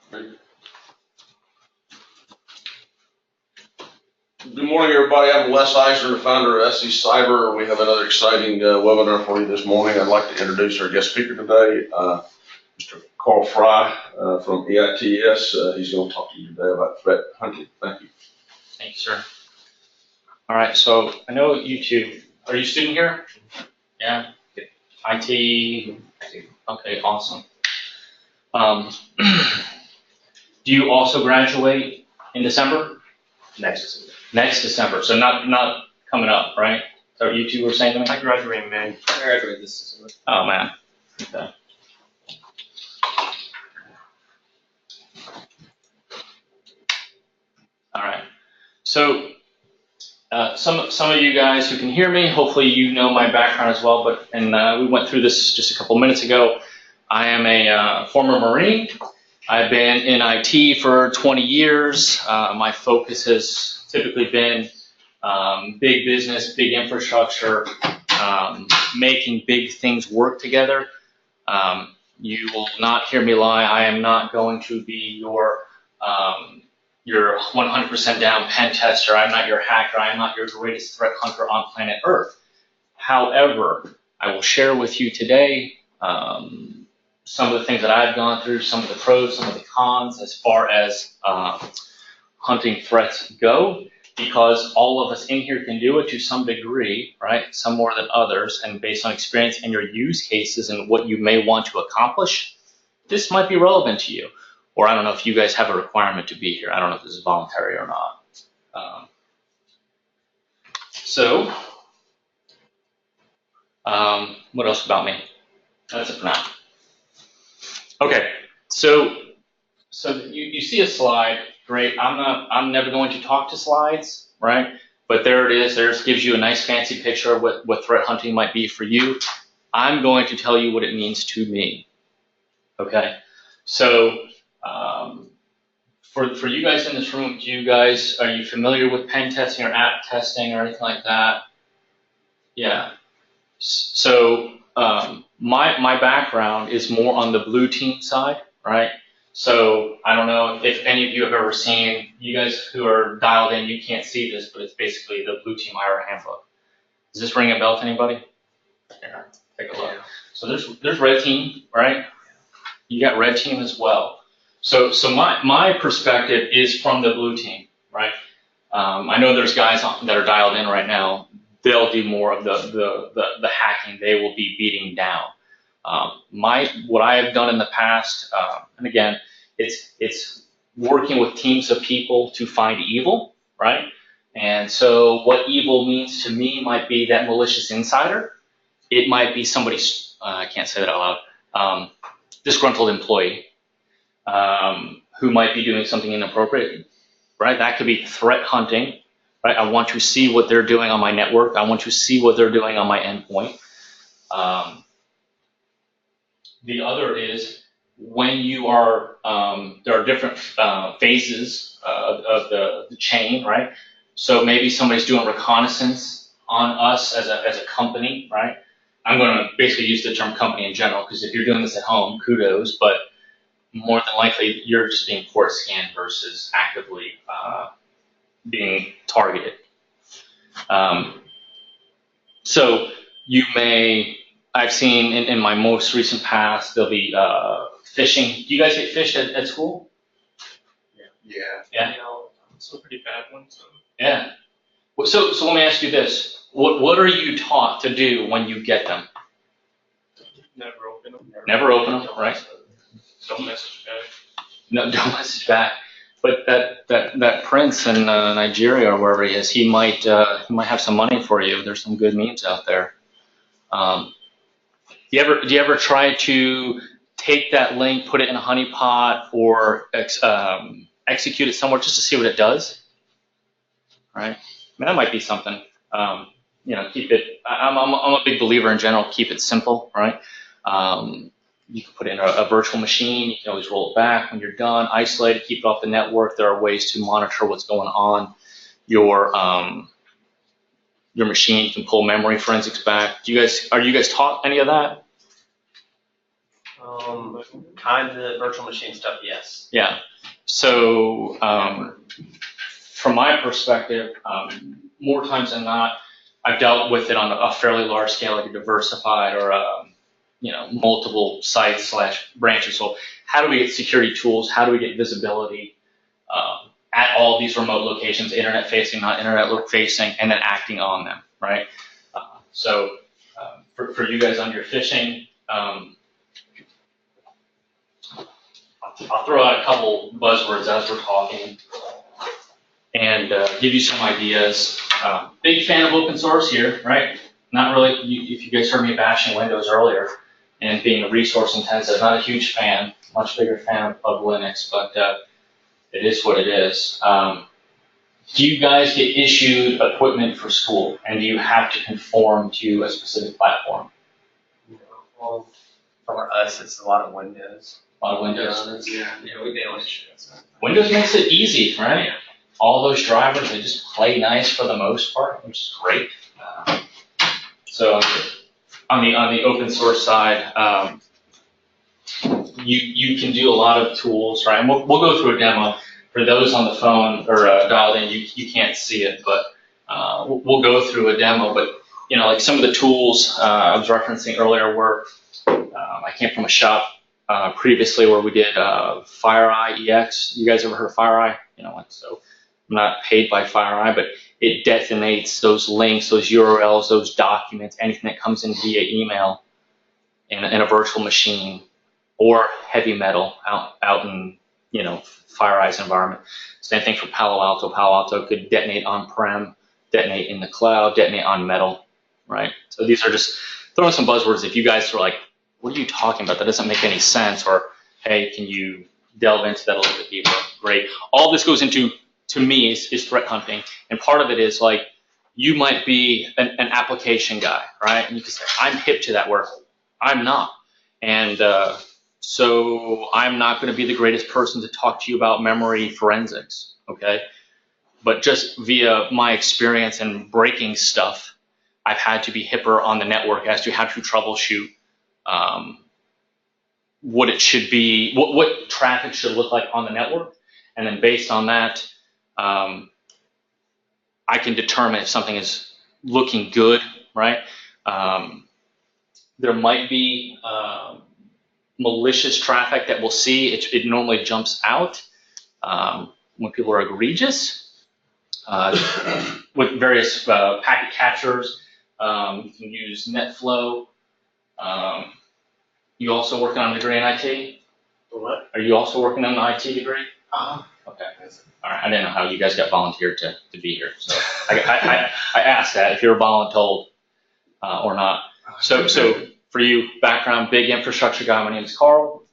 Good morning, everybody. I'm Les Eisner, the founder of SC Cyber. We have another exciting webinar for you this morning. I'd like to introduce our guest speaker today, Mr. Carl Frey from EITS. He's going to talk to you today about threat hunting. Thank you. Thank you, sir. All right, so I know you two, are you a student here? Yeah, IT, okay, awesome. Do you also graduate in December? Next December. Next December, so not coming up, right? So you two were saying to me? I graduate in May. I graduate this December. Oh, man. Okay. All right, so some of you guys who can hear me, hopefully you know my background as well, but we went through this just a couple minutes ago. I am a former Marine. I've been in IT for 20 years. My focus has typically been big business, big infrastructure, making big things work together. You will not hear me lie. I am not going to be your 100% down pen tester. I'm not your hacker. I'm not your greatest threat hunter on planet Earth. However, I will share with you today some of the things that I've gone through, some of the pros, some of the cons as far as hunting threats go, because all of us in here can do it to some degree, right? Some more than others, and based on experience and your use cases and what you may want to accomplish, this might be relevant to you. Or I don't know if you guys have a requirement to be here. I don't know if this is voluntary or not. What else about me? That's it for now. Okay, so you see a slide, great. I'm never going to talk to slides, right? But there it is. There it gives you a nice fancy picture of what threat hunting might be for you. I'm going to tell you what it means to me. Okay, so for you guys in this room, are you familiar with pen testing or app testing or anything like that? Yeah. So my background is more on the blue team side, right? So I don't know if any of you have ever seen, you guys who are dialed in, you can't see this, but it's basically the blue team IR handbook. Does this ring a bell to anybody? Here, take a look. So there's red team, right? You got red team as well. So my perspective is from the blue team, right? I know there's guys that are dialed in right now. They'll do more of the hacking. They will be beating down. What I have done in the past, and again, it's working with teams of people to find evil, right? And so what evil means to me might be that malicious insider. It might be somebody's, I can't say that out loud, disgruntled employee who might be doing something inappropriate, right? That could be threat hunting, right? I want to see what they're doing on my network. I want to see what they're doing on my endpoint. The other is when you are, there are different phases of the chain, right? So maybe somebody's doing reconnaissance on us as a company, right? I'm going to basically use the term company in general, because if you're doing this at home, kudos, but more than likely you're just being port scanned versus actively being targeted. So you may, I've seen in my most recent past, there'll be phishing. Do you guys get phished at school? Yeah. Yeah. You know, some pretty bad ones. So. Yeah. So let me ask you this. What are you taught to do when you get them? Never open them. Never open them, right? Don't message back. No, don't message back. But that prince in Nigeria or wherever he is, he might have some money for you. There's some good memes out there. Do you ever try to take that link, put it in a honeypot, or execute it somewhere just to see what it does? Right? I mean, that might be something. Keep it. I'm a big believer in general. Keep it simple, right? You can put it in a virtual machine. You can always roll it back when you're done. Isolate it. Keep it off the network. There are ways to monitor what's going on your machine. You can pull memory forensics back. Are you guys taught any of that? Kind of virtual machine stuff, yes. Yeah. So from my perspective, more times than not, I've dealt with it on a fairly large scale, like a diversified or multiple sites / branches. So how do we get security tools? How do we get visibility at all these remote locations, internet facing, not internet facing, and then acting on them, right? So for you guys on your phishing, I'll throw out a couple buzzwords as we're talking and give you some ideas. Big fan of open source here, right? Not really, if you guys heard me bashing Windows earlier and being a resource intensive, not a huge fan, much bigger fan of Linux, but it is what it is. Do you guys get issued equipment for school, and do you have to conform to a specific platform? Well, for us, it's a lot of Windows. A lot of Windows. Yeah, we deal with shit. Windows makes it easy, right? All those drivers, they just play nice for the most part, which is great. So on the open source side, you can do a lot of tools, right? And we'll go through a demo. For those on the phone or dialed in, you can't see it, but we'll go through a demo. But like some of the tools I was referencing earlier were I came from a shop previously where we did FireEye EX. You guys ever heard of FireEye? So I'm not paid by FireEye, but it detonates those links, those URLs, those documents, anything that comes in via email in a virtual machine or heavy metal out in FireEye's environment. Same thing for Palo Alto. Palo Alto could detonate on-prem, detonate in the cloud, detonate on metal, right? So these are just throwing some buzzwords. If you guys are like, what are you talking about? That doesn't make any sense. Or, hey, can you delve into that a little bit deeper? Great. All this goes into, to me, is threat hunting. And part of it is like, you might be an application guy, right? And you can say, I'm hip to that work. I'm not. And so I'm not going to be the greatest person to talk to you about memory forensics, okay? But just via my experience in breaking stuff, I've had to be hipper on the network as to how to troubleshoot what it should be, what traffic should look like on the network. And then based on that, I can determine if something is looking good, right? There might be malicious traffic that we'll see. It normally jumps out when people are egregious with various packet captures. You can use NetFlow. You also working on a degree in IT? What? Are you also working on an IT degree? Okay. All right. I didn't know how you guys got volunteered to be here, so I asked that if you're voluntold or not. So for you, background, big infrastructure guy. My name is Carl.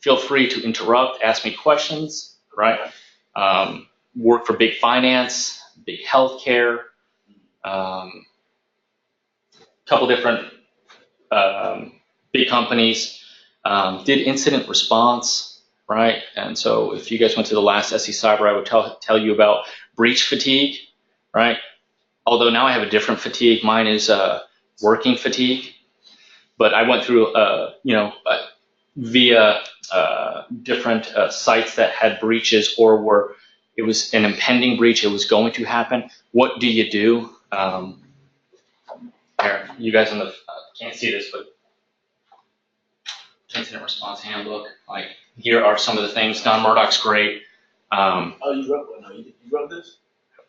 Feel free to interrupt, ask me questions. Right. Work for big finance, big healthcare. Couple different big companies. Did incident response. Right, and so if you guys went to the last SE Cyber, I would tell you about breach fatigue, right? Although now I have a different fatigue. Mine is working fatigue, but I went through, via different sites that had breaches or were, it was an impending breach. It was going to happen. What do you do? Here, you guys on the can't see this, but incident response handbook, like. Here are some of the things. Don Murdoch's great. Oh, you wrote one? No, you wrote this?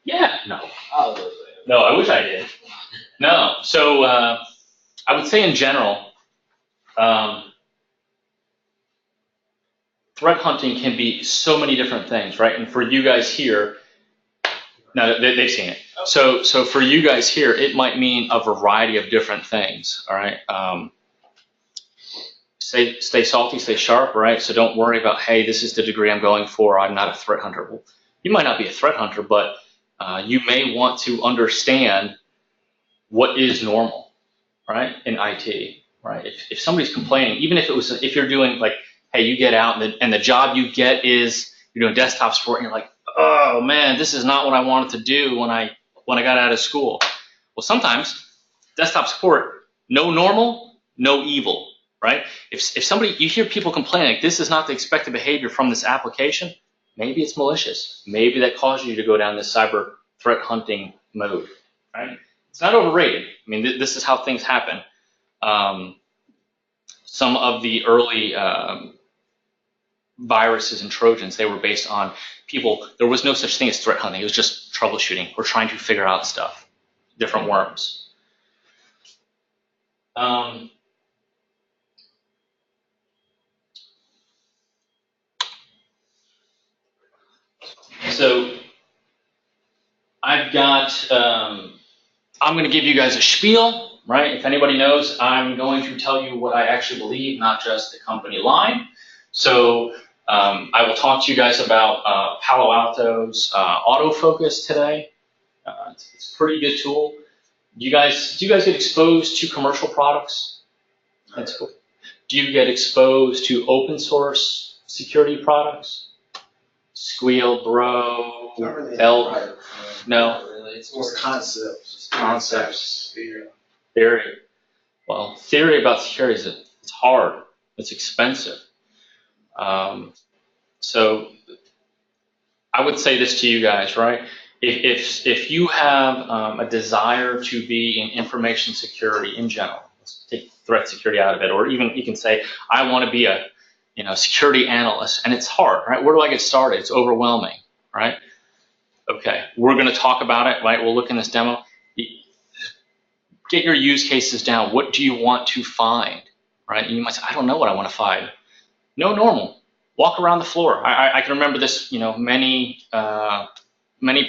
Yeah, no. Oh, no, I wish I did. No, so I would say in general, threat hunting can be so many different things, right? And for you guys here, now they've seen it. So for you guys here, it might mean a variety of different things, all right? Stay salty, stay sharp, right? So don't worry about, hey, this is the degree I'm going for. I'm not a threat hunter. Well, you might not be a threat hunter, but you may want to understand what is normal, right, in IT, right? If somebody's complaining, even if you're doing like, hey, you get out and the job you get is you're doing desktop support, and you're like, oh man, this is not what I wanted to do when I got out of school. Well, sometimes desktop support, no normal, no evil. right? If somebody, you hear people complaining, like, this is not the expected behavior from this application, maybe it's malicious. Maybe that caused you to go down this cyber threat hunting mode, right? It's not overrated. I mean, this is how things happen. Some of the early viruses and Trojans, they were based on people. There was no such thing as threat hunting. It was just troubleshooting. We're trying to figure out stuff, different worms. So I've got, I'm going to give you guys a spiel, right? If anybody knows, I'm going to tell you what I actually believe, not just the company line. So I will talk to you guys about Palo Alto's autofocus today. It's a pretty good tool. Do you guys get exposed to commercial products? That's cool. Do you get exposed to open source security products? Squeal, Bro, Elk? No. Not really. It's more concepts. Concepts. Yeah. Theory. Well, theory about security is it's hard. It's expensive. So I would say this to you guys, right? If you have a desire to be in information security in general, let's take threat security out of it, or even you can say, I want to be a security analyst, and it's hard, right? Where do I get started? It's overwhelming, right? Okay, we're going to talk about it, right? We'll look in this demo. Get your use cases down. What do you want to find, right? And you might say, I don't know what I want to find. No normal. Walk around the floor. I can remember this, many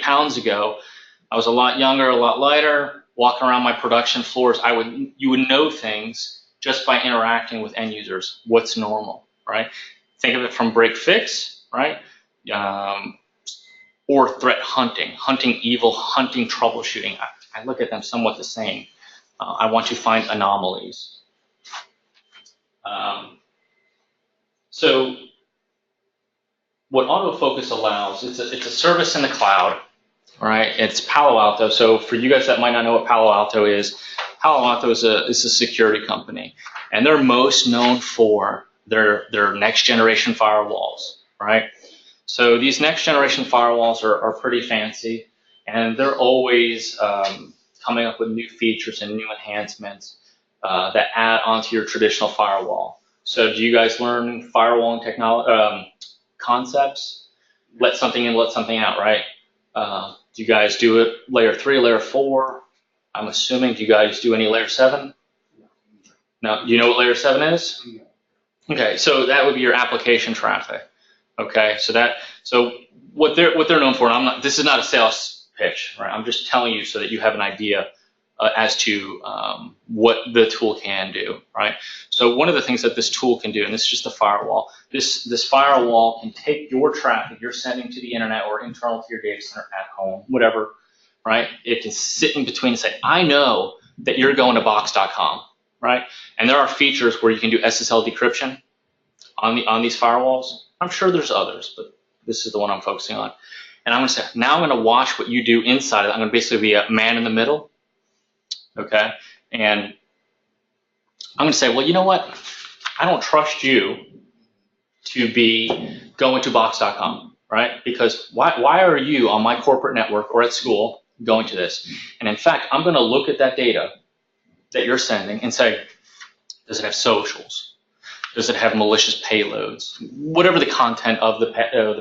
pounds ago. I was a lot younger, a lot lighter. Walking around my production floors, you would know things just by interacting with end users. What's normal, right? Think of it from break fix, right? Or threat hunting evil, hunting troubleshooting. I look at them somewhat the same. I want to find anomalies. So what autofocus allows, it's a service in the cloud, right? It's Palo Alto. So for you guys that might not know what Palo Alto is is a security company, and they're most known for their next generation firewalls, right? So these next generation firewalls are pretty fancy, and they're always coming up with new features and new enhancements that add onto your traditional firewall. So do you guys learn firewalling technology concepts? Let something in, let something out, right? Do you guys do it layer 3, layer 4? I'm assuming, do you guys do any layer 7? No, do you know what layer 7 is? Okay, so that would be your application traffic. Okay, so what they're known for, and this is not a sales pitch, right? I'm just telling you so that you have an idea as to what the tool can do, right? So one of the things that this tool can do, and this is just a firewall, this firewall can take your traffic you're sending to the internet or internal to your data center at home, whatever, right? It can sit in between and say, I know that you're going to box.com, right? And there are features where you can do SSL decryption on these firewalls. I'm sure there's others, but this is the one I'm focusing on. And I'm going to say, now I'm going to watch what you do inside. I'm going to basically be a man in the middle. Okay, and I'm going to say, well, you know what? I don't trust you to be going to box.com, right? Because why are you on my corporate network or at school going to this? And in fact, I'm going to look at that data that you're sending and say, does it have socials? Does it have malicious payloads? Whatever the content of the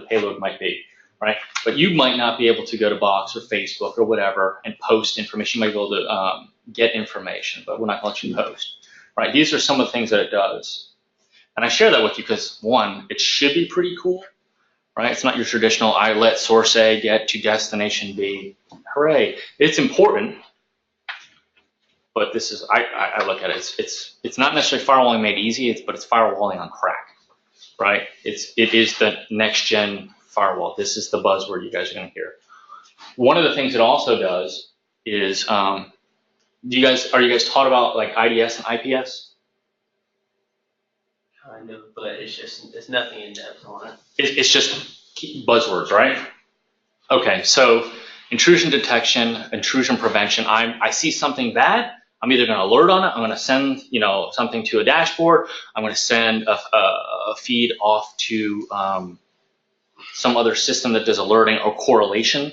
payload might be, right? But you might not be able to go to Box or Facebook or whatever and post information. You might be able to get information, but we're not going to let you post, right? These are some of the things that it does. And I share that with you because, one, it should be pretty cool, right? It's not your traditional, I let source A get to destination B. Hooray. It's important, but this is, I look at it, it's not necessarily firewalling made easy, but it's firewalling on crack, right? It is the next gen firewall. This is the buzzword you guys are going to hear. One of the things it also does is, are you guys taught about like IDS and IPS? Kind of, but it's nothing in depth on it. It's just buzzwords, right? Okay, so intrusion detection, intrusion prevention. I see something bad, I'm either going to alert on it, I'm going to send, something to a dashboard, I'm going to send a feed off to some other system that does alerting or correlation,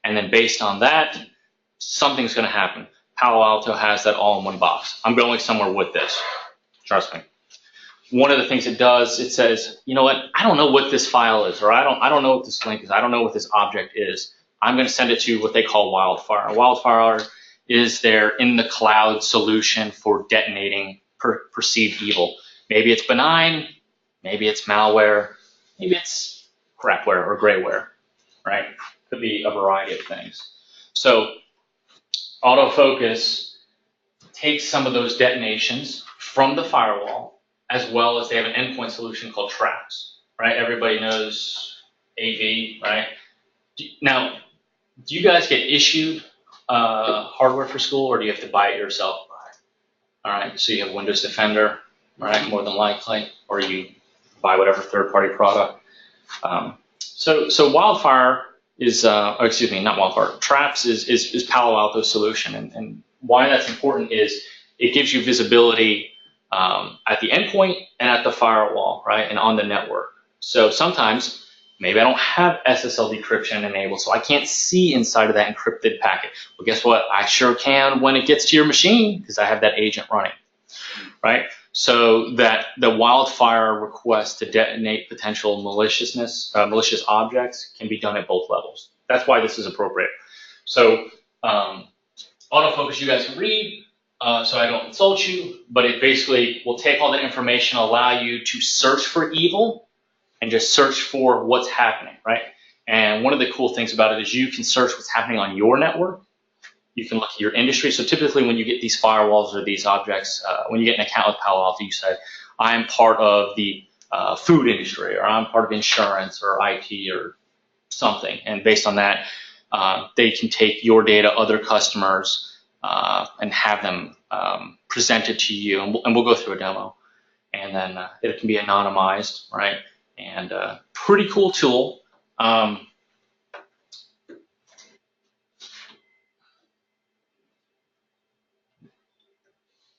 and then based on that, something's going to happen. Palo Alto has that all in one box. I'm going somewhere with this. Trust me. One of the things it does, it says, you know what, I don't know what this file is, or I don't know what this link is, I don't know what this object is. I'm going to send it to what they call Wildfire. Wildfire is their in the cloud solution for detonating perceived evil. Maybe it's benign, maybe it's malware, maybe it's crapware or grayware, right? Could be a variety of things. So autofocus takes some of those detonations from the firewall, as well as they have an endpoint solution called Traps, right? Everybody knows AV, right? Now, do you guys get issued hardware for school, or do you have to buy it yourself? All right, so you have Windows Defender, right, more than likely, or you buy whatever third-party product. So Wildfire is, not Wildfire, Traps is Palo Alto's solution, and why that's important is it gives you visibility at the endpoint and at the firewall, right, and on the network. So sometimes, maybe I don't have SSL decryption enabled, so I can't see inside of that encrypted packet. Well, guess what? I sure can when it gets to your machine, because I have that agent running, right? So that the Wildfire request to detonate potential malicious objects can be done at both levels. That's why this is appropriate. So autofocus you guys can read, so I don't insult you, but it basically will take all that information, allow you to search for evil, and just search for what's happening, right? And one of the cool things about it is you can search what's happening on your network. You can look at your industry. So typically when you get these firewalls or these objects, when you get an account with Palo Alto, you say, I'm part of the food industry, or I'm part of insurance or IT or something. And based on that, they can take your data, other customers, and have them presented to you. And we'll go through a demo. And then it can be anonymized, right? And pretty cool tool.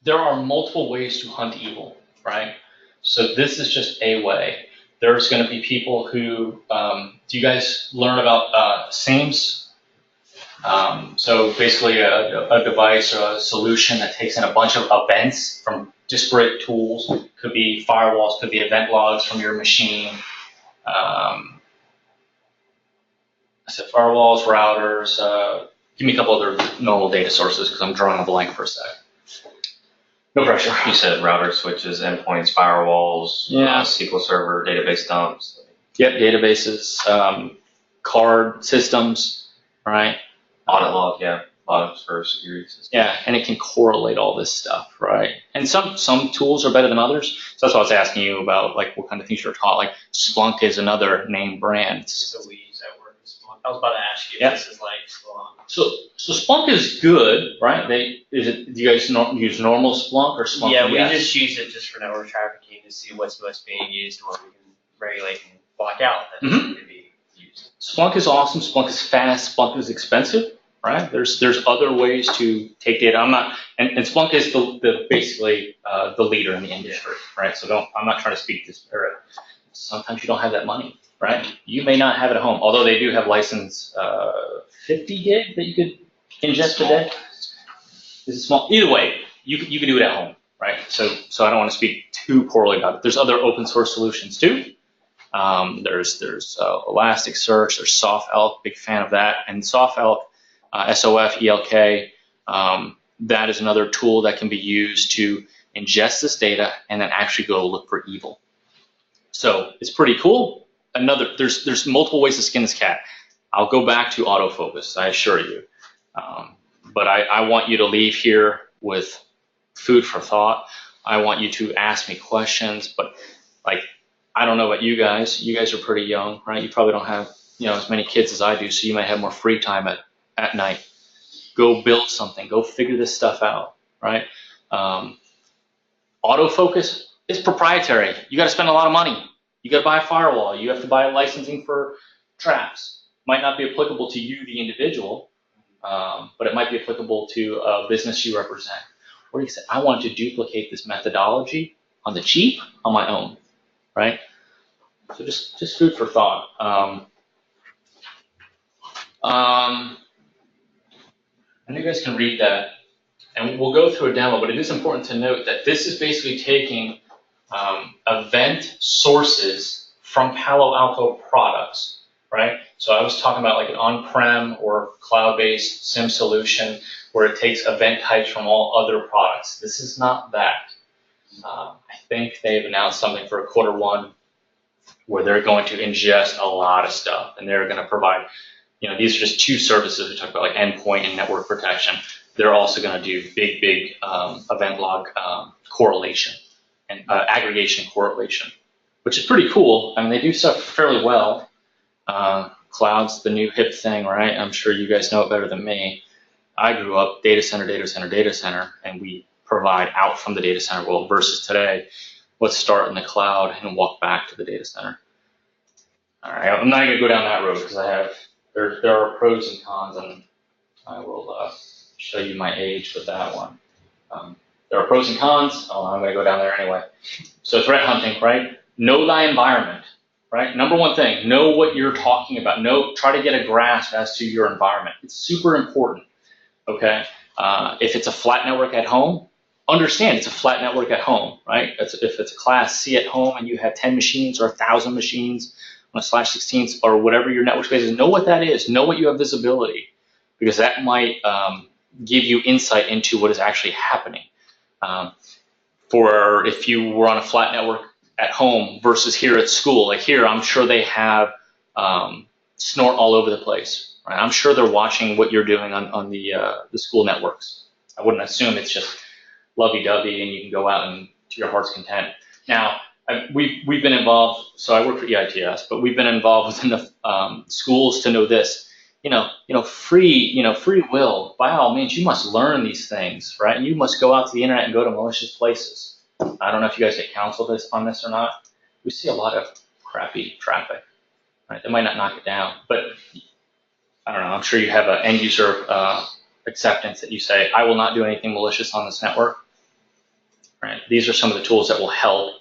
There are multiple ways to hunt evil, right? So this is just a way. There's going to be people who, do you guys learn about SAMs? So basically a device or a solution that takes in a bunch of events from disparate tools. Could be firewalls, could be event logs from your machine. I said firewalls, routers, give me a couple other normal data sources because I'm drawing a blank for a sec. No pressure. You said router switches, endpoints, firewalls, Yeah. SQL Server, database dumps. Yep, databases, card systems, right? Audit log, yeah. Logs for security systems. Yeah, and it can correlate all this stuff, right? And some tools are better than others. So that's why I was asking you about like what kind of things you're taught. Like Splunk is another name brand. So we use that word, Splunk. I was about to ask you, Yeah. this is like Splunk. So Splunk is good, right? Do you guys use normal Splunk or Splunk? Yeah, we ES? just use it just for network trafficking to see what's being used and what we can regulate and block out that doesn't need to be used. Splunk is awesome. Splunk is fast. Splunk is expensive, right? There's other ways to take data. And Splunk is basically the leader in the industry, right? So I'm not trying to speak disparate. Sometimes you don't have that money, right? You may not have it at home, although they do have license 50 gig that you could ingest a day. Is it small? Either way, you can do it at home, right? So I don't want to speak too poorly about it. There's other open source solutions too. There's Elasticsearch, there's SoftElk, big fan of that, and SoftElk, SOF-ELK, that is another tool that can be used to ingest this data and then actually go look for evil. So it's pretty cool. There's multiple ways to skin this cat. I'll go back to autofocus, I assure you. But I want you to leave here with food for thought. I want you to ask me questions, but like, I don't know about you guys. You guys are pretty young, right? You probably don't have, as many kids as I do, so you might have more free time at night. Go build something. Go figure this stuff out, right? Autofocus is proprietary. You got to spend a lot of money. You got to buy a firewall. You have to buy licensing for Traps. Might not be applicable to you, the individual, but it might be applicable to a business you represent. Or you can say, I want to duplicate this methodology on the cheap on my own, right? So just food for thought. And you guys can read that, and we'll go through a demo, but it is important to note that this is basically taking event sources from Palo Alto products, right? So I was talking about like an on-prem or cloud-based SIM solution where it takes event types from all other products. This is not that. I think they've announced something for Q1 where they're going to ingest a lot of stuff, and they're going to provide, these are just two services we talked about, like endpoint and network protection. They're also going to do big event log correlation and aggregation correlation, which is pretty cool. I mean, they do stuff fairly well. Cloud's the new hip thing, right? I'm sure you guys know it better than me. I grew up data center, and we provide out from the data center world versus today. Let's start in the cloud and walk back to the data center. All right, I'm not going to go down that road because there are pros and cons, and I will show you my age with that one. There are pros and cons. Oh, I'm going to go down there anyway. So threat hunting, right? Know thy environment, right? Number one thing, know what you're talking about. Try to get a grasp as to your environment. It's super important, okay? If it's a flat network at home, understand it's a flat network at home, right? If it's a class C at home and you have 10 machines or 1,000 machines on a /16 or whatever your network space is, know what that is. Know what you have visibility, because that might give you insight into what is actually happening. For if you were on a flat network at home versus here at school, like here, I'm sure they have snort all over the place. Right? I'm sure they're watching what you're doing on the school networks. I wouldn't assume it's just lovey-dovey and you can go out and to your heart's content. Now, we've been involved, so I work for EITS, but we've been involved with enough schools to know this. Free will, by all means, you must learn these things, right? And you must go out to the internet and go to malicious places. I don't know if you guys get counseled on this or not. We see a lot of crappy traffic, right? They might not knock it down, but I don't know. I'm sure you have an end user acceptance that you say, I will not do anything malicious on this network, right? These are some of the tools that will help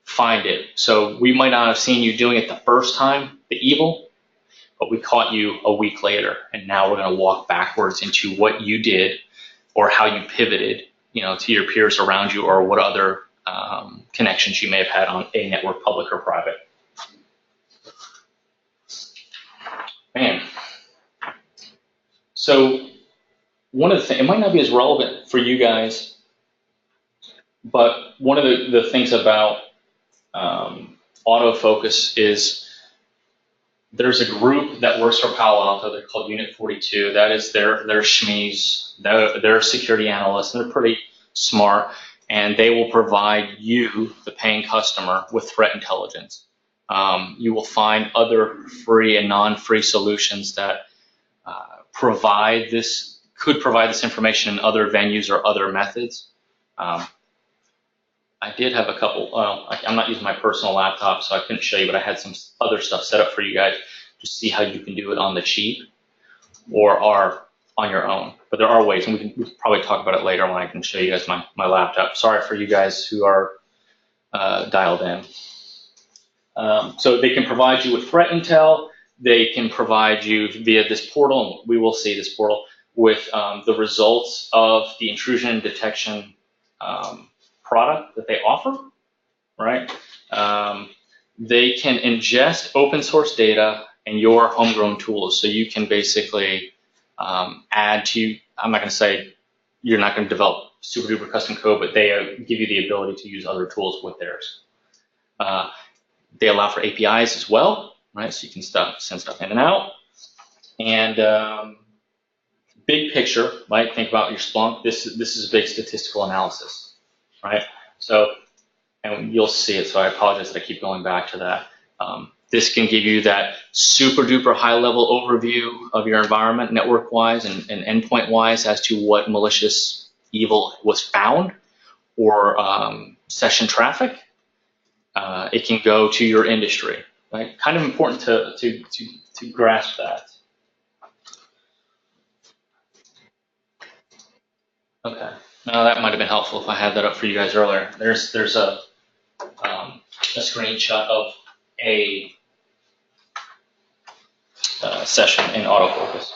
find it. So we might not have seen you doing it the first time, the evil, but we caught you a week later, and now we're going to walk backwards into what you did or how you pivoted, to your peers around you, or what other connections you may have had on a network, public or private. Man. So one of the things, it might not be as relevant for you guys, but one of the things about autofocus is there's a group that works for Palo Alto. They're called Unit 42. That is their SMEs. They're security analysts, and they're pretty smart. And they will provide you, the paying customer, with threat intelligence. You will find other free and non-free solutions that could provide this information in other venues or other methods. I did have a couple, I'm not using my personal laptop, so I couldn't show you, but I had some other stuff set up for you guys to see how you can do it on the cheap or on your own. But there are ways, and we can probably talk about it later when I can show you guys my laptop. Sorry for you guys who are dialed in. So they can provide you with threat intel. They can provide you via this portal, and we will see this portal, with the results of the intrusion detection product that they offer, right? They can ingest open source data and your homegrown tools. So you can basically add to, I'm not going to say you're not going to develop super duper custom code, but they give you the ability to use other tools with theirs. They allow for APIs as well, right? So you can send stuff in and out. And big picture, right? Think about your Splunk. This is a big statistical analysis. Right, so, and you'll see it, so I apologize that I keep going back to that. This can give you that super duper high level overview of your environment, network wise and endpoint wise, as to what malicious evil was found or session traffic. It can go to your industry, right? Kind of important to grasp that. Okay. No, that might have been helpful if I had that up for you guys earlier. There's a screenshot of a session in autofocus.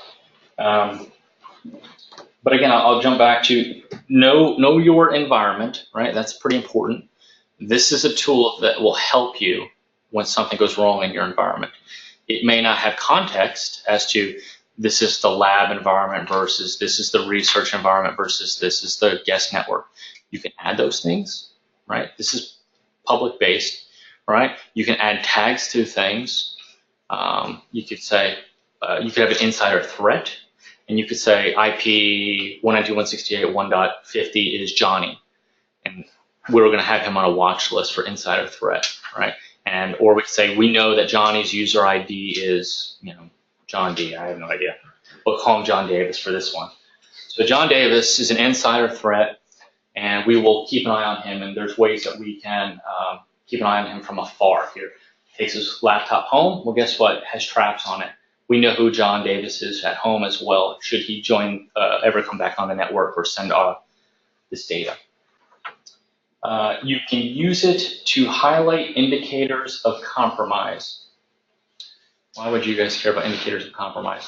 But again, I'll jump back to know your environment, right? That's pretty important. This is a tool that will help you when something goes wrong in your environment. It may not have context as to this is the lab environment versus this is the research environment versus this is the guest network. You can add those things, right? This is public based, right? You can add tags to things. You could say, you could have an insider threat, and you could say IP 192.168.1.50 is Johnny, and we're going to have him on a watch list for insider threat, right? And or we could say we know that Johnny's user ID is, John D. I have no idea. We'll call him John Davis for this one. So John Davis is an insider threat, and we will keep an eye on him. And there's ways that we can keep an eye on him from afar. Here, takes his laptop home. Well, guess what? It has traps on it. We know who John Davis is at home as well. Should he ever come back on the network or send this data? You can use it to highlight indicators of compromise. Why would you guys care about indicators of compromise?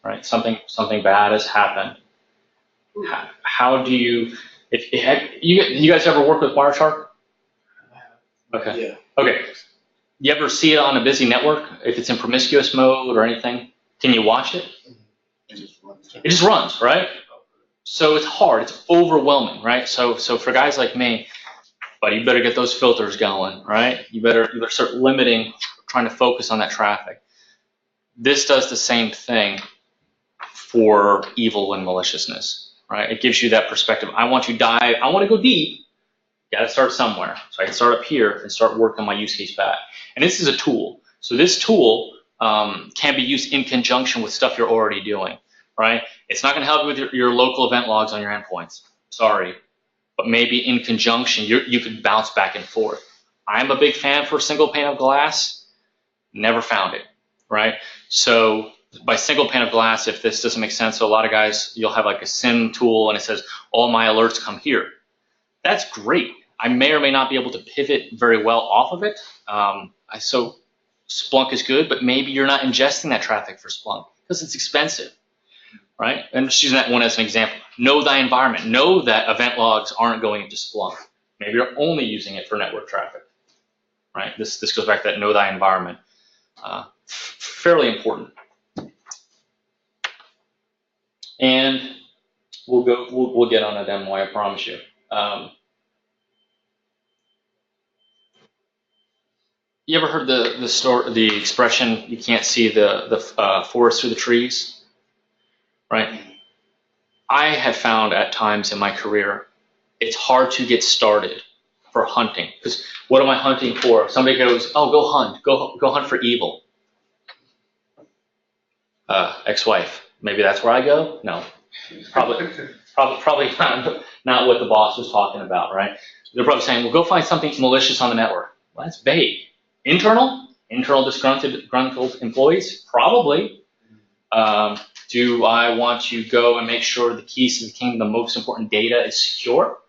Right, something bad has happened. How do you? You guys ever work with Wireshark? Okay. Yeah. Okay. You ever see it on a busy network? If it's in promiscuous mode or anything, can you watch it? It just runs, right? So it's hard. It's overwhelming, right? So for guys like me, buddy, you better get those filters going, right? You better start limiting, trying to focus on that traffic. This does the same thing for evil and maliciousness, right? It gives you that perspective. I want to dive. I want to go deep. Got to start somewhere. So I can start up here and start working my use case back. And this is a tool. So this tool can be used in conjunction with stuff you're already doing, right? It's not going to help you with your local event logs on your endpoints. Sorry. But maybe in conjunction, you could bounce back and forth. I'm a big fan for single pane of glass. Never found it, right? So by single pane of glass, if this doesn't make sense, so a lot of guys, you'll have like a SIM tool and it says, all my alerts come here. That's great. I may or may not be able to pivot very well off of it. So Splunk is good, but maybe you're not ingesting that traffic for Splunk because it's expensive, right? And just using that one as an example. Know thy environment. Know that event logs aren't going into Splunk. Maybe you're only using it for network traffic, right? This goes back to that know thy environment. Fairly important. And we'll get on a demo, I promise you. You ever heard the expression, you can't see the forest through the trees, right? I have found at times in my career, it's hard to get started for hunting. Because what am I hunting for? Somebody goes, oh, go hunt. Go hunt for evil. Ex-wife. Maybe that's where I go? No. Probably not what the boss was talking about, right? They're probably saying, well, go find something malicious on the network. Well, that's vague. Internal disgruntled employees? Probably. Do I want to go and make sure the keys to the kingdom, the most important data, is secure?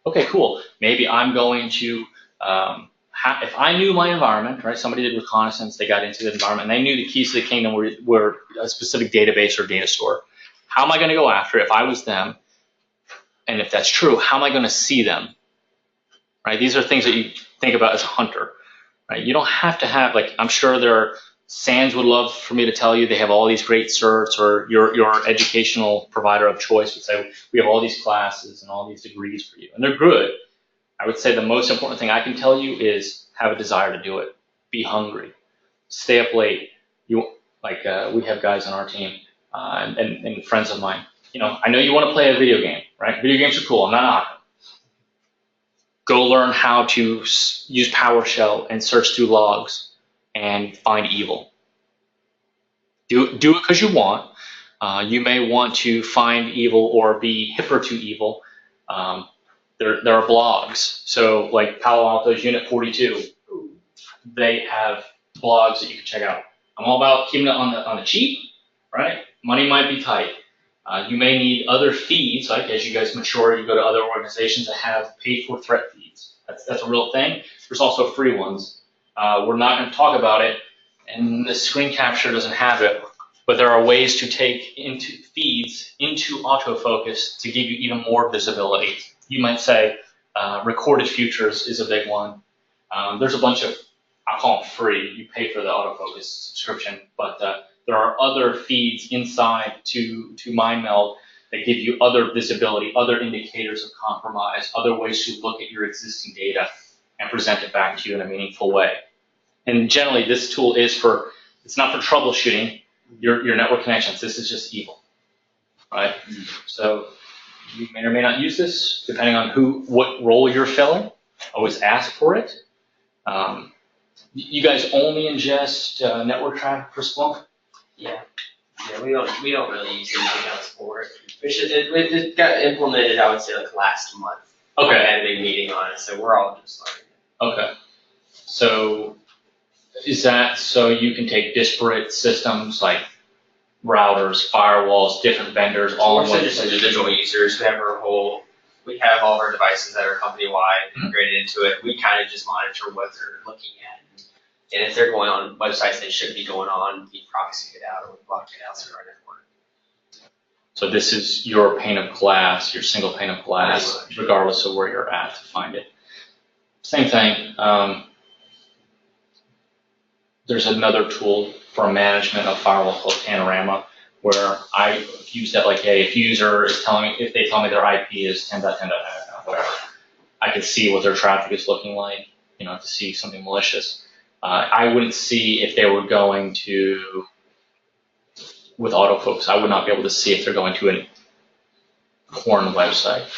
Okay, cool. Maybe I'm going to, if I knew my environment, right? Somebody did reconnaissance, they got into the environment, and they knew the keys to the kingdom were a specific database or data store. How am I going to go after it if I was them? And if that's true, how am I going to see them? Right? These are things that you think about as a hunter. Right? You don't have to have, like, I'm sure SANS would love for me to tell you they have all these great certs, or your educational provider of choice would say, we have all these classes and all these degrees for you. And they're good. I would say the most important thing I can tell you is have a desire to do it. Be hungry. Stay up late. We have guys on our team and friends of mine. I know you want to play a video game, right? Video games are cool. I'm not knocking. Go learn how to use PowerShell and search through logs and find evil. Do it because you want. You may want to find evil or be hipper to evil. There are blogs. So like Palo Alto's Unit 42, they have blogs that you can check out. I'm all about keeping it on the cheap, right? Money might be tight. You may need other feeds, like as you guys mature, you go to other organizations that have paid for threat feeds. That's a real thing. There's also free ones. We're not going to talk about it, and the screen capture doesn't have it, but there are ways to take into feeds into autofocus to give you even more visibility. You might say recorded futures is a big one. There's a bunch of, I'll call them free. You pay for the autofocus subscription, but there are other feeds inside to MindMeld that give you other visibility, other indicators of compromise, other ways to look at your existing data and present it back to you in a meaningful way. And generally, this tool is for, it's not for troubleshooting your network connections. This is just evil, right? So you may or may not use this, depending on what role you're filling. Always ask for it. You guys only ingest network traffic for Splunk? Yeah, we don't really use anything else for it. It got implemented, I would say, like last month. Okay. We had a big meeting on it, so we're all just learning. Okay. So is that so you can take disparate systems like routers, firewalls, different vendors, all in one just place? individual users. We have all of our devices that are company-wide integrated into it. We kind of just monitor what they're looking at. And if they're going on websites they shouldn't be going on, we proxy it out or we block it out through our network. So this is your pane of glass, your single pane of glass, regardless of where you're at to find it. Same thing. There's another tool for management of firewall called Panorama, where I use that like, hey, if user is telling me, if they tell me their IP is 10.10.10, whatever, I can see what their traffic is looking like, to see something malicious. I wouldn't see if they were going to, with autofocus, I would not be able to see if they're going to a porn website.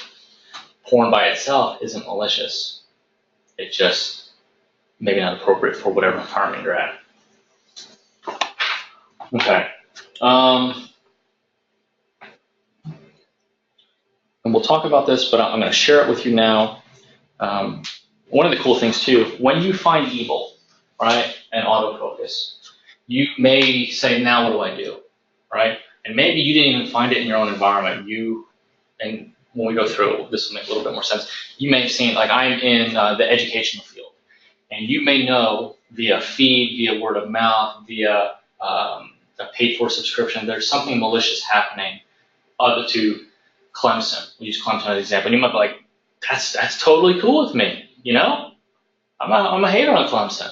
Porn by itself isn't malicious. It's just maybe not appropriate for whatever environment you're at. Okay. And we'll talk about this, but I'm going to share it with you now. One of the cool things too, when you find evil, right, and autofocus, you may say, now what do I do, right? And maybe you didn't even find it in your own environment. And when we go through, this will make a little bit more sense. You may have seen, like I'm in the educational field, and you may know via feed, via word of mouth, via a paid-for subscription, there's something malicious happening other to Clemson. We use Clemson as an example. And you might be like, that's totally cool with me, I'm a hater on Clemson.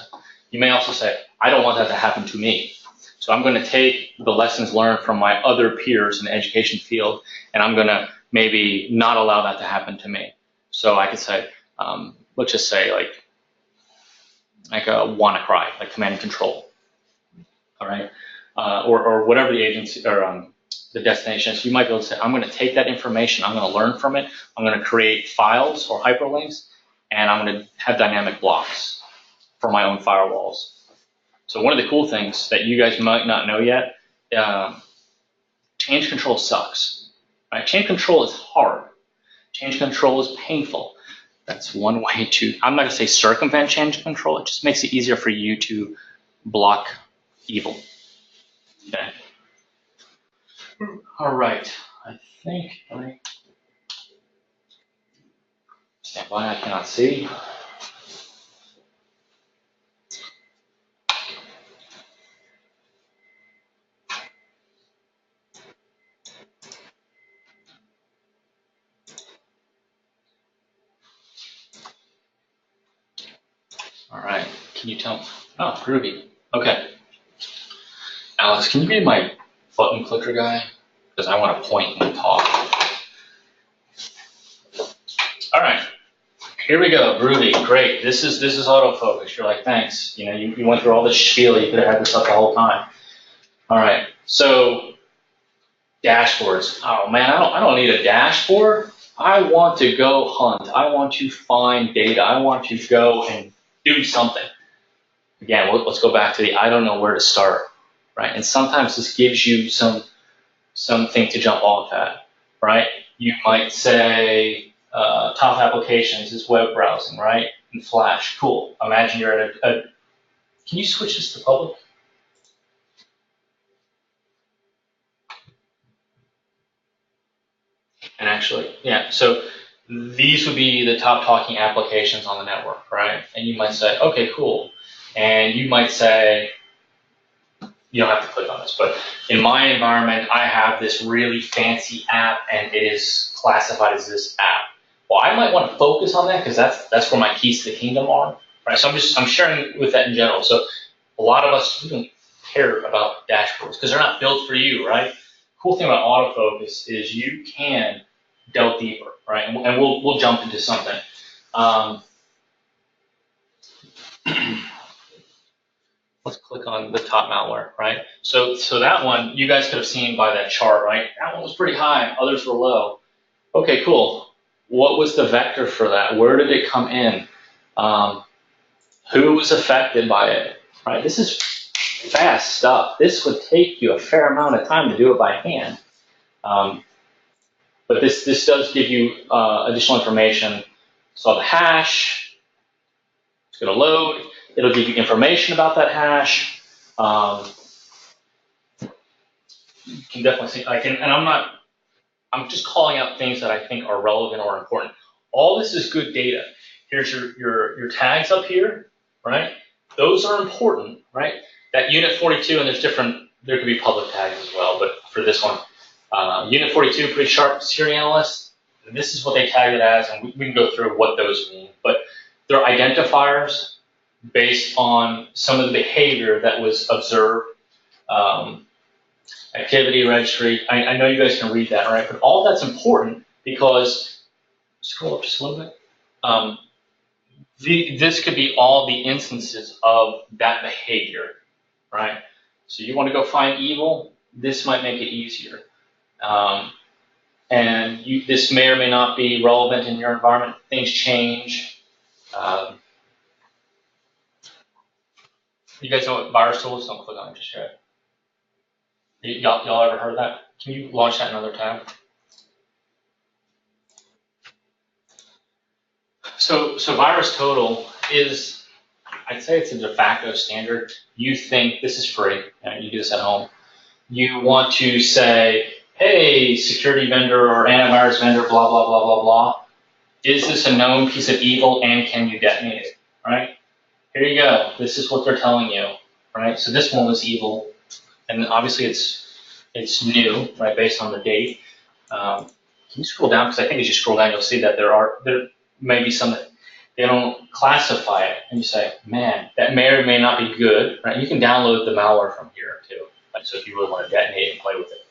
You may also say, I don't want that to happen to me. So I'm going to take the lessons learned from my other peers in the education field, and I'm going to maybe not allow that to happen to me. So I could say, let's just say like a WannaCry, like command and control, all right? Or whatever the agency or the destination is. You might be able to say, I'm going to take that information, I'm going to learn from it, I'm going to create files or hyperlinks, and I'm going to have dynamic blocks for my own firewalls. So one of the cool things that you guys might not know yet, change control sucks. Right? Change control is hard. Change control is painful. That's one way to, I'm not going to say circumvent change control, it just makes it easier for you to block evil. Okay. All right. I think, stand by, I cannot see. All right, can you tell? Oh, groovy. Okay. Alex, can you be my button clicker guy? Because I want to point and talk. All right, here we go. Groovy, great. This is autofocus. You're like, thanks. You went through all this spiel. You could have had this up the whole time. All right, so dashboards. Oh man, I don't need a dashboard. I want to go hunt. I want to find data. I want to go and do something. Again, let's go back to the I don't know where to start, right? And sometimes this gives you something to jump off at, right? You might say top applications is web browsing, right? And Flash, cool. Imagine you're at can you switch this to public? actually. Yeah, so these would be the top talking applications on the network, right? And you might say, okay, cool. And you might say, you don't have to click on this, but in my environment, I have this really fancy app and it is classified as this app. Well, I might want to focus on that because that's where my keys to the kingdom are, right? So I'm sharing with that in general. So a lot of us, we don't care about dashboards because they're not built for you, right? Cool thing about autofocus is you can delve deeper, right? And we'll jump into something. Let's click on the top malware, right? So that one, you guys could have seen by that chart, right? That one was pretty high, others were low. Okay, cool. What was the vector for that? Where did it come in? Who was affected by it, right? This is fast stuff. This would take you a fair amount of time to do it by hand. But this does give you additional information. So the hash, it's going to load. It'll give you information about that hash. You can definitely see, and I'm just calling out things that I think are relevant or important. All this is good data. Here's your tags up here, right? Those are important, right? That unit 42, and there could be public tags as well, but for this one, unit 42, pretty sharp security analyst. This is what they tag it as, and we can go through what those mean. But they're identifiers based on some of the behavior that was observed. Activity registry. I know you guys can read that, right? But all that's important because, scroll up just a little bit. This could be all the instances of that behavior, right? So you want to go find evil, this might make it easier. This may or may not be relevant in your environment. Things change. You guys know what virus tool is? Don't click on it just yet. Y'all ever heard of that? Can you launch that in another tab? So virus total is, I'd say it's a de facto standard. You think this is free, and you do this at home. You want to say, hey, security vendor or antivirus vendor, blah, blah, blah, blah, blah. Is this a known piece of evil and can you detonate it, right? Here you go. This is what they're telling you, right? So this one was evil, and obviously it's new, right, based on the date. Can you scroll down? Because I think as you scroll down, you'll see that there may be some that they don't classify it, and you say, man, that may or may not be good, right? You can download the malware from here too, right? So if you really want to detonate and play with it.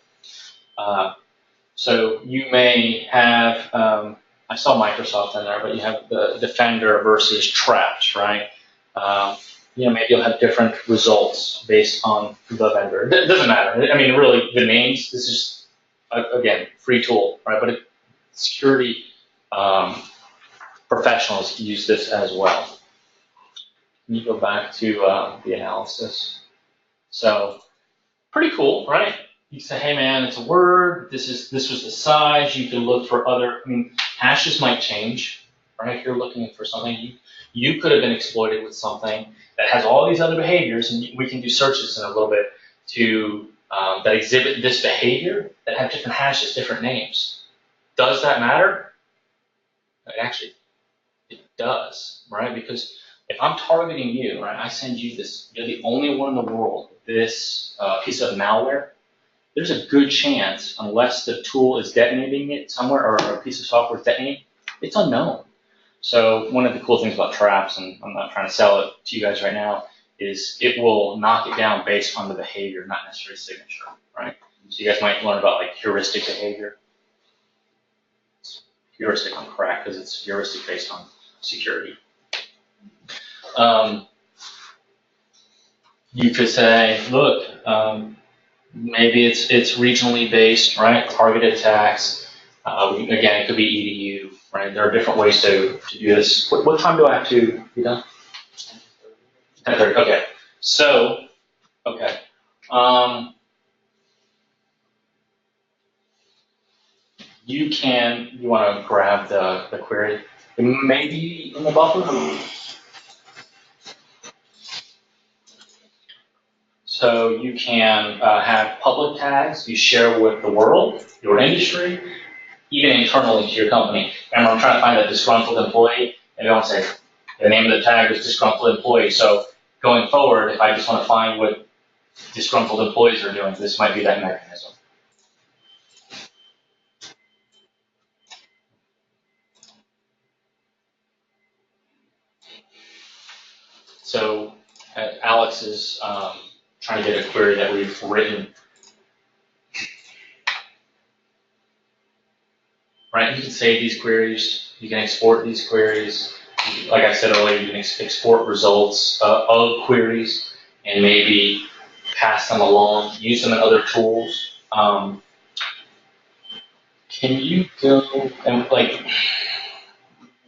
So you may have, I saw Microsoft in there, but you have the Defender versus Traps, right? Maybe you'll have different results based on the vendor. It doesn't matter. I mean, really, the names, this is, again, free tool, right? But security professionals use this as well. Can you go back to the analysis? So, pretty cool, right? You say, hey man, it's a word, this was the size, you can look for other, hashes might change, right? If you're looking for something, you could have been exploited with something that has all these other behaviors, and we can do searches in a little bit to that exhibit this behavior that have different hashes, different names. Does that matter? Actually, it does, right? Because if I'm targeting you, right, I send you this, you're the only one in the world, this piece of malware, there's a good chance, unless the tool is detonating it somewhere or a piece of software is detonating, it's unknown. So one of the cool things about Traps, and I'm not trying to sell it to you guys right now, is it will knock it down based on the behavior, not necessarily signature, right? So you guys might learn about like heuristic behavior. It's heuristic on crack because it's heuristic based on security. You could say, look, maybe it's regionally based, right? Targeted attacks. Again, it could be EDU, right? There are different ways to do this. What time do I have to be done? 10:30. Okay. So, okay. You want to grab the query? Maybe in the buffer. So you can have public tags you share with the world, your industry. even internally to your company. Remember, I'm trying to find a disgruntled employee, and they want to say the name of the tag is disgruntled employee. So going forward, if I just want to find what disgruntled employees are doing, this might be that mechanism. So Alex is trying to get a query that we've written. Right, you can save these queries, you can export these queries. Like I said earlier, you can export results of queries and maybe pass them along, use them in other tools. Can you go and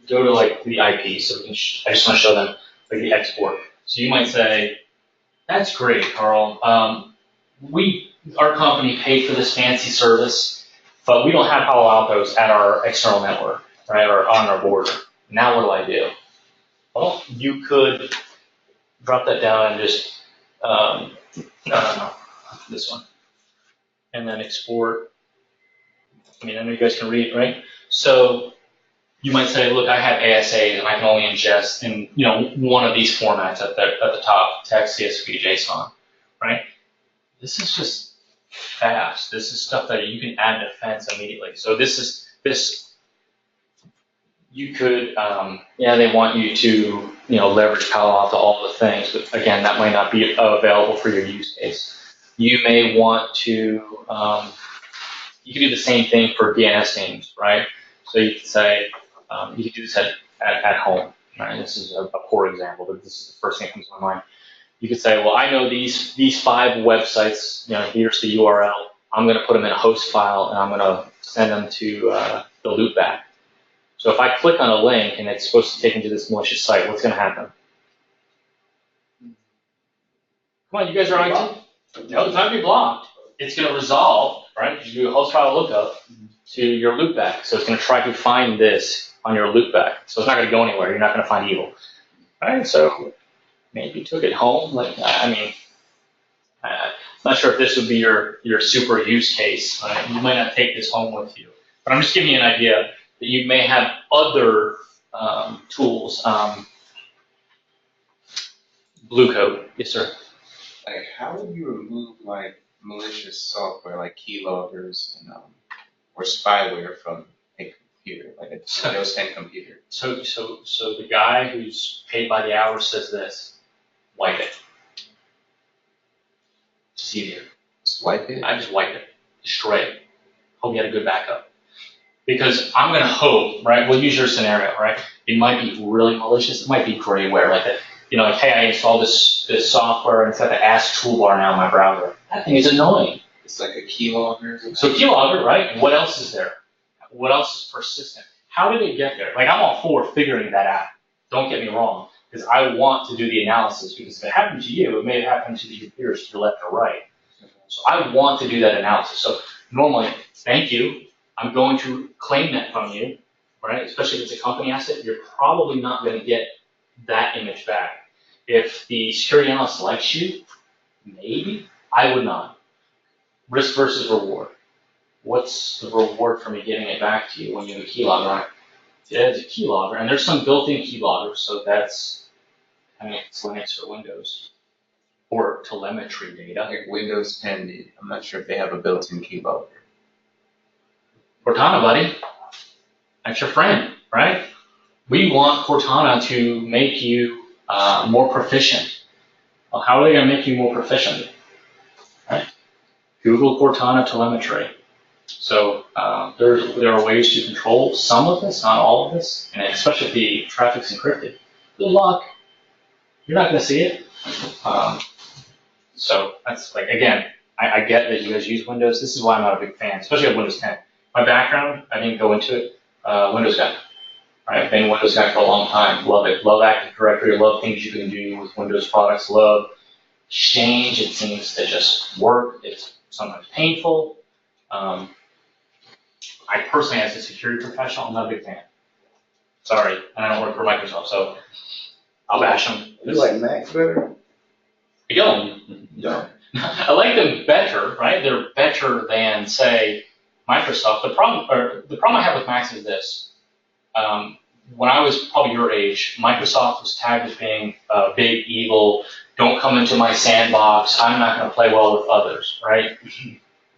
go to the IP, so we can I just want to show them the export. So you might say, that's great, Carl. Our company paid for this fancy service, but we don't have Palo Altos at our external network, right, or on our border. Now what do? Well, you could drop that down and just, no, this one. And then export. I know you guys can read, right? So you might say, look, I have ASAs and I can only ingest in, one of these formats at the top, text, CSV, JSON, right? This is just fast. This is stuff that you can add to Fence immediately. So you could, they want you to, leverage Palo Alto, all the things, but again, that might not be available for your use case. You may want to, you can do the same thing for DNS names, right? So you could say, you could do this at home, right? This is a poor example, but this is the first thing that comes to my mind. You could say, well, I know these 5 websites, here's the URL. I'm going to put them in a host file, and I'm going to send them to the loopback. So if I click on a link, and it's supposed to take me to this malicious site, what's going to happen? Come on, you guys are on IT? No, it's not going to be blocked. It's going to resolve, right? You do a host file lookup to your loopback. So it's going to try to find this on your loopback. So it's not going to go anywhere. You're not going to find evil. All right, so maybe you took it home. I'm not sure if this would be your super use case. Right? You might not take this home with you. But I'm just giving you an idea that you may have other tools. Blue Coat, yes, sir. How would you remove malicious software like keyloggers and or spyware from a computer, like a Windows 10 computer? So the guy who's paid by the hour says this: wipe it. It's easier. Just wipe it? I just wipe it, destroy it. Hope you had a good backup. Because I'm going to hope, right? We'll use your scenario, right? It might be really malicious. It might be grayware, like that. Hey, I installed this software and it's got the Ask toolbar now in my browser. That thing is annoying. It's like a keylogger. So keylogger, right? And what else is there? What else is persistent? How did it get there? I'm all for figuring that out. Don't get me wrong, because I want to do the analysis. Because if it happened to you, it may have happened to your peers to your left or right. So I want to do that analysis. So normally, thank you. I'm going to claim that from you, right? Especially if it's a company asset, you're probably not going to get that image back. If the security analyst likes you, maybe, I would not. Risk versus reward. What's the reward for me getting it back to you when you have a keylogger? Yeah, it's a keylogger, and there's some built-in keyloggers, so that's, it's Linux or Windows. Or telemetry data. Like Windows 10, I'm not sure if they have a built-in keylogger. Cortana, buddy. That's your friend, right? We want Cortana to make you more proficient. Well, how are they going to make you more proficient? Right? Google Cortana telemetry. So there are ways to control some of this, not all of this, and especially if the traffic's encrypted. Good luck. You're not going to see it. So that's again, I get that you guys use Windows. This is why I'm not a big fan, especially of Windows 10. My background, I didn't go into it. Windows guy. I've been a Windows guy for a long time. Love it. Love Active Directory. Love things you can do with Windows products. Love Exchange. It seems to just work. It's sometimes painful. I personally, as a security professional, I'm not a big fan. Sorry, and I don't work for Microsoft, so I'll bash them. You like Mac better? I don't. No. I like them better, right? They're better than, say, Microsoft, the problem I have with Macs is this. When I was probably your age, Microsoft was tagged as being big, evil, don't come into my sandbox, I'm not going to play well with others, right?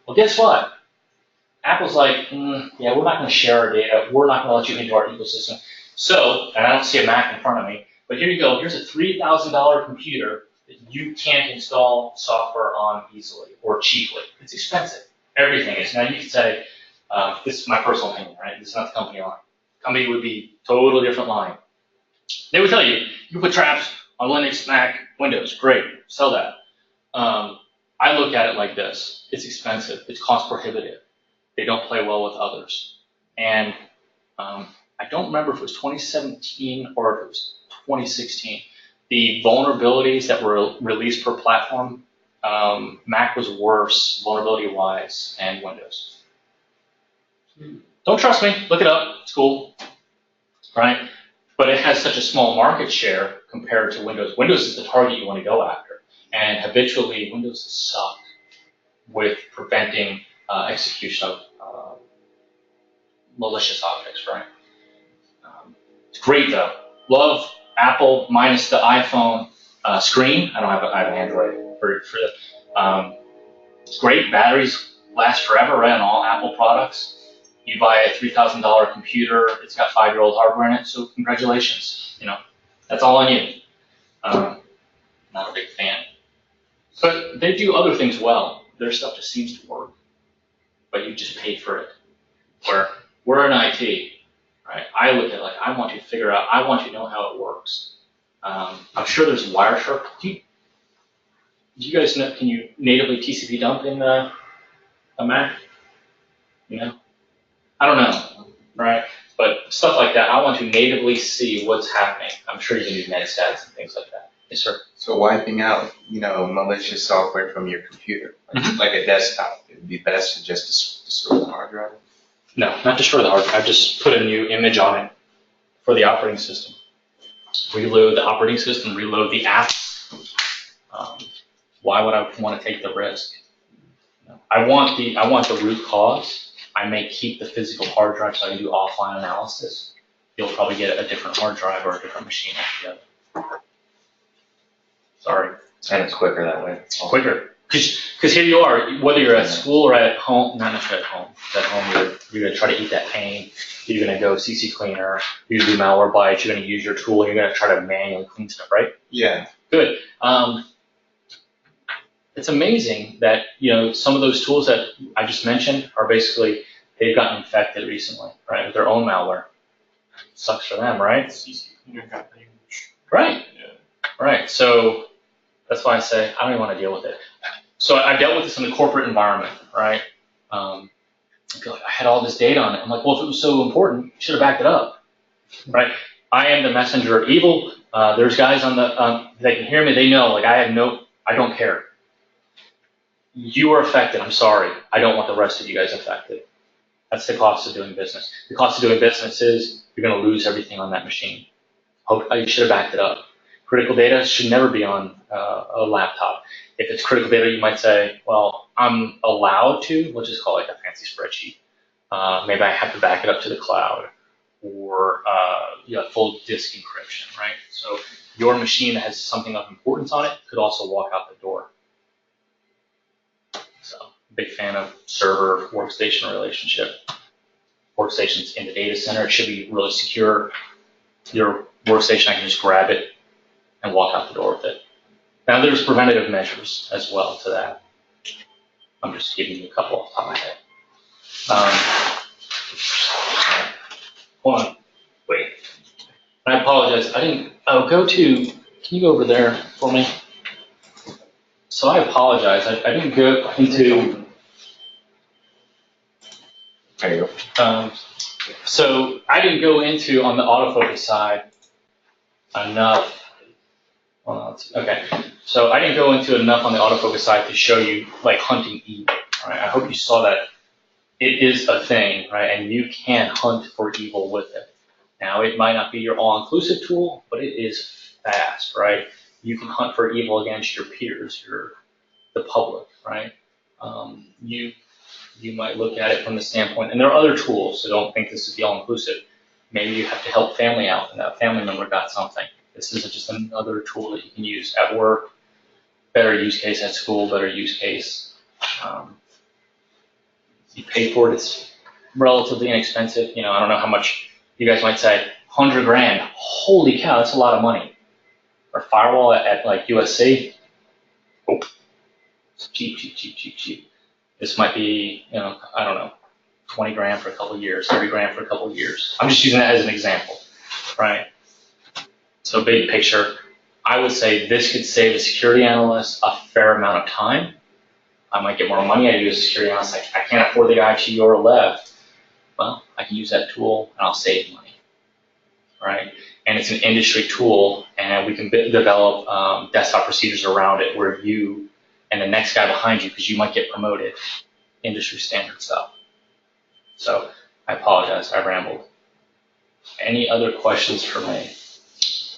Well, guess what? Apple's like, yeah, we're not going to share our data, we're not going to let you into our ecosystem. So, and I don't see a Mac in front of me, but here you go, here's a $3,000 computer that you can't install software on easily or cheaply. It's expensive. Everything is. Now you could say, this is my personal opinion, right? This is not the company line. Company would be totally different line. They would tell you, you put traps on Linux, Mac, Windows, great, sell that. I look at it like this. It's expensive. It's cost prohibitive. They don't play well with others. And I don't remember if it was 2017 or if it was 2016. The vulnerabilities that were released per platform, Mac was worse vulnerability-wise than Windows. Don't trust me, look it up, it's cool, right? But it has such a small market share compared to Windows. Windows is the target you want to go after. And habitually, Windows has sucked with preventing execution of malicious objects, right? It's great though. Love Apple minus the iPhone screen. I have an Android for it's great. Batteries last forever, right, on all Apple products. You buy a $3,000 computer, it's got 5-year-old hardware in it, so congratulations. You know, that's all on you. Not a big fan. But they do other things well. Their stuff just seems to work, but you just pay for it. Where we're in IT, right? I look at it like, I want you to figure out, I want you to know how it works. I'm sure there's Wireshark. Do you guys know, can you natively TCP dump in a Mac? You know? I don't know, right? But stuff like that, I want to natively see what's happening. I'm sure you can use metastats and things like that. Yes, sir. So wiping out, malicious software from your computer, like a desktop, it would be best to just destroy the hard drive? No, not destroy the hard drive. Just put a new image on it for the operating system. Reload the operating system, reload the app. Why would I want to take the risk? I want the root cause. I may keep the physical hard drive so I can do offline analysis. You'll probably get a different hard drive or a different machine altogether. Sorry. And it's quicker that way. It's quicker. Because here you are, whether you're at school or at home, not necessarily at home. At home, you're going to try to eat that pain. You're going to go CC cleaner. You're going to do malware bites. You're going to use your tool. You're going to try to manually clean stuff, right? Yeah. Good. It's amazing that, some of those tools that I just mentioned are basically, they've gotten infected recently, right, with their own malware. Sucks for them, right? Right. Yeah. Right. So that's why I say I don't even want to deal with it. So I dealt with this in the corporate environment, right? I feel like I had all this data on it. I'm like, well, if it was so important, you should have backed it up, right? I am the messenger of evil. There's guys on the they can hear me. They know, I don't care. You are affected. I'm sorry. I don't want the rest of you guys affected. That's the cost of doing business. The cost of doing business is you're going to lose everything on that machine. You should have backed it up. Critical data should never be on a laptop. If it's critical data, you might say, well, I'm allowed to, let's just call it a fancy spreadsheet. Maybe I have to back it up to the cloud or full disk encryption, right? So your machine that has something of importance on it could also walk out the door. So big fan of server workstation relationship. Workstation's in the data center. It should be really secure. Your workstation, I can just grab it and walk out the door with it. Now there's preventative measures as well to that. I'm just giving you a couple off the top of my head. Hold on, wait. I apologize, can you go over there for me? So I apologize, I didn't go into. There you go. So I didn't go into, on the autofocus side, enough. Okay, so I didn't go into enough on the autofocus side to show you hunting evil, right? I hope you saw that it is a thing, right? And you can hunt for evil with it. Now it might not be your all-inclusive tool, but it is fast, right? You can hunt for evil against your peers, the public, right? you might look at it from the standpoint, and there are other tools, so don't think this is the all-inclusive. Maybe you have to help family out, and that family member got something. This is just another tool that you can use at work, better use case at school, better use case. You pay for it, it's relatively inexpensive. I don't know how much you guys might say, 100 grand, holy cow, that's a lot of money. Or firewall at like USC, oh, it's cheap, cheap, cheap, cheap, cheap. This might be, I don't know, 20 grand for a couple of years, 30 grand for a couple of years. I'm just using that as an example, right? So big picture, I would say this could save a security analyst a fair amount of time. I might get more money. I do as a security analyst. I can't afford the guy to your left. Well, I can use that tool and I'll save money, right? And it's an industry tool, and we can develop desktop procedures around it where you and the next guy behind you, because you might get promoted, industry standard stuff. So I apologize, I rambled. Any other questions for me?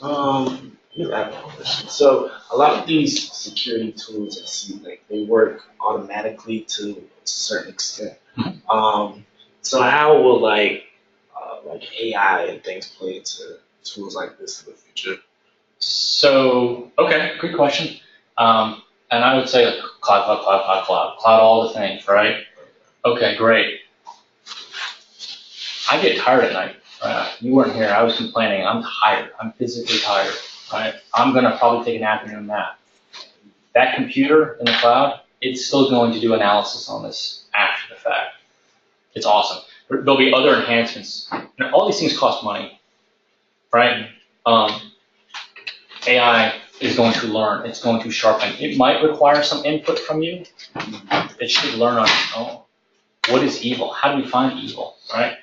I have a question. So a lot of these security tools, I see like they work automatically to a certain extent. So how will like AI and things play into tools like this in the future? So, okay, good question. And I would say like, cloud, all the things, right? Okay, great. I get tired at night. You weren't here, I was complaining, I'm tired, I'm physically tired, right? I'm gonna probably take an afternoon nap. That computer in the cloud, it's still going to do analysis on this after the fact. It's awesome. There'll be other enhancements. Now, all these things cost money, right? AI is going to learn, it's going to sharpen. It might require some input from you. It should learn on its own. What is evil? How do we find evil, right?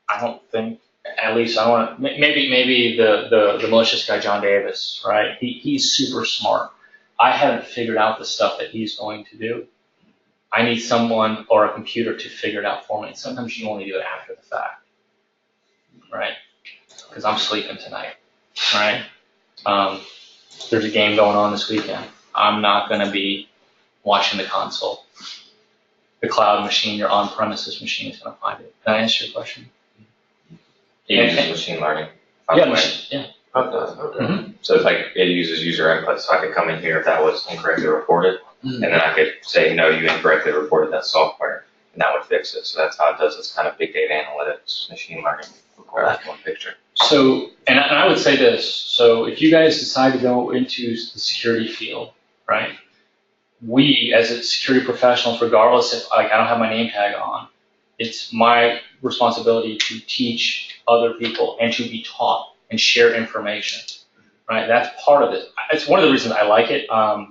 I don't think, at least I don't want to, maybe the malicious guy, John Davis, right? He's super smart. I haven't figured out the stuff that he's going to do. I need someone or a computer to figure it out for me. And sometimes you only do it after the fact, right? Because I'm sleeping tonight, right? There's a game going on this weekend. I'm not going to be watching the console. The cloud machine, your on-premises machine is going to find it. Did I answer your question? It uses machine learning. Yeah. Okay. So it's like it uses user input, so I could come in here if that was incorrectly reported, and then I could say, no, you incorrectly reported that software, and that would fix it. So that's how it does this kind of big data analytics, machine learning, requires one picture. So, and I would say this, so if you guys decide to go into the security field, right, we as a security professionals, regardless if I don't have my name tag on, it's my responsibility to teach other people and to be taught and share information, right? That's part of it. It's one of the reasons I like it. I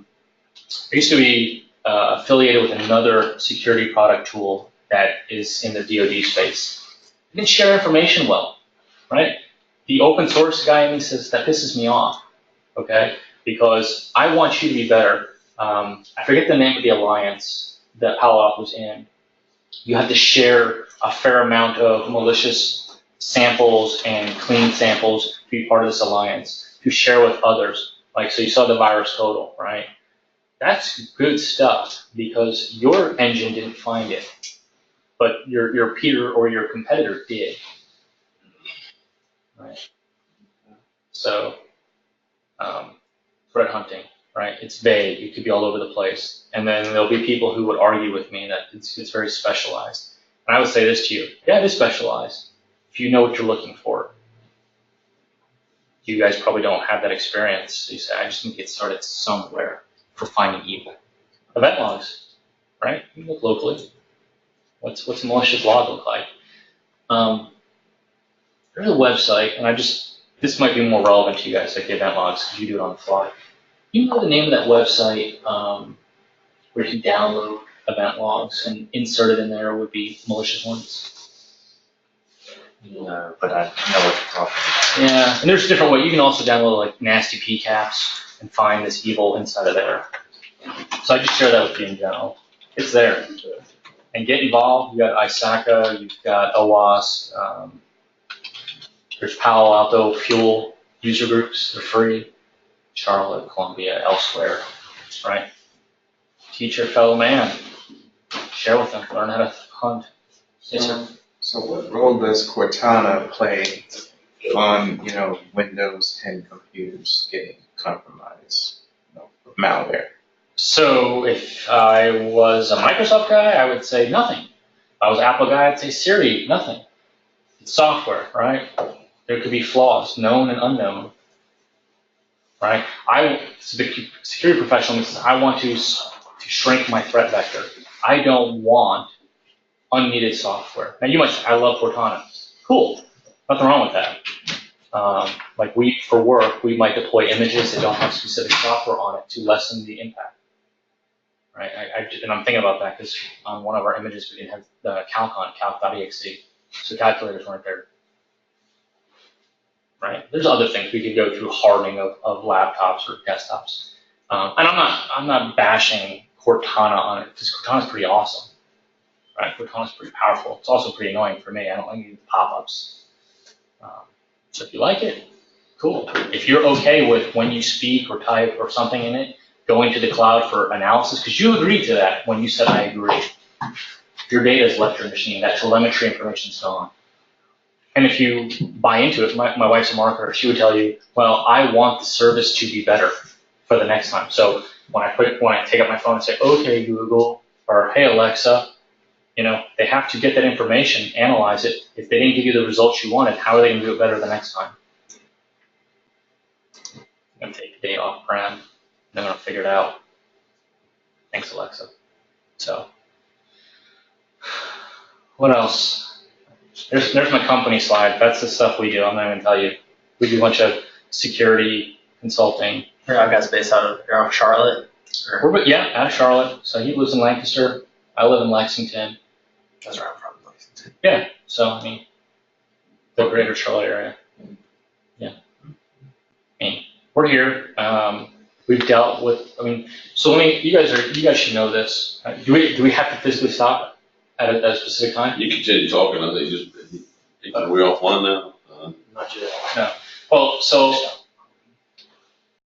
used to be affiliated with another security product tool that is in the DoD space. You can share information well, right? The open source guy in me says that pisses me off, okay? Because I want you to be better. I forget the name of the alliance that Palo Alto's in. You have to share a fair amount of malicious samples and clean samples to be part of this alliance, to share with others. Like, so you saw the virus total, right? That's good stuff because your engine didn't find it, but your peer or your competitor did, right? So, threat hunting, right? It's vague. It could be all over the place. And then there'll be people who would argue with me that it's very specialized. And I would say this to you. Yeah, it is specialized if you know what you're looking for. You guys probably don't have that experience. So you say, I just need to get started somewhere for finding evil. Event logs, right? You look locally. What's a malicious log look like? There's a website, and this might be more relevant to you guys, like the event logs, because you do it on the fly. You know the name of that website where you can download event logs and insert it in there would be malicious ones? No, but I know what you're talking about. Yeah, and there's a different way. You can also download like nasty PCAPs and find this evil inside of there. So I just share that with you in general. It's there. And get involved. You got ISACA, you've got OWASP, there's Palo Alto Fuel user groups. They're free. Charlotte, Columbia, elsewhere, right? Teach your fellow man. share with them, learn how to hunt. Yes, sir. So what role does Cortana play on, Windows 10 computers getting compromised, with malware? So if I was a Microsoft guy, I would say nothing. If I was an Apple guy, I'd say Siri, nothing. It's software, right? There could be flaws, known and unknown, right? As a security professional, I want to shrink my threat vector. I don't want unneeded software. Now you might say, I love Cortana. Cool, nothing wrong with that. Like for work, we might deploy images that don't have specific software on it to lessen the impact. Right, and I'm thinking about that because on one of our images we didn't have the calc on calc.exe, so calculators weren't there. Right, there's other things we could go through hardening of laptops or desktops, and I'm not bashing Cortana on it because Cortana's pretty awesome. Right, Cortana's pretty powerful. It's also pretty annoying for me. I don't like the pop-ups. So if you like it, cool. If you're okay with when you speak or type or something in it, going to the cloud for analysis, because you agreed to that when you said I agree. Your data has left your machine. That telemetry information is gone. And if you buy into it, my wife's a marketer. She would tell you, well, I want the service to be better for the next time. So when I take up my phone and say, okay, Google, or hey, Alexa, they have to get that information, analyze it. If they didn't give you the results you wanted, how are they going to do it better the next time? I'm going to take the day off prem. They're going to figure it out. Thanks, Alexa. So, what else? There's my company slide. That's the stuff we do. I'm not going to tell you. We do a bunch of security consulting. Your guy's based out of Charlotte? Or? Out of Charlotte. So he lives in Lancaster. I live in Lexington. That's where I'm from, Lexington. Yeah. So, the greater Charlotte area. Yeah. We're here. We've dealt with. So you guys should know this. Do we have to physically stop at a specific time? You continue talking, I think are we offline now? Not yet. No. Well, so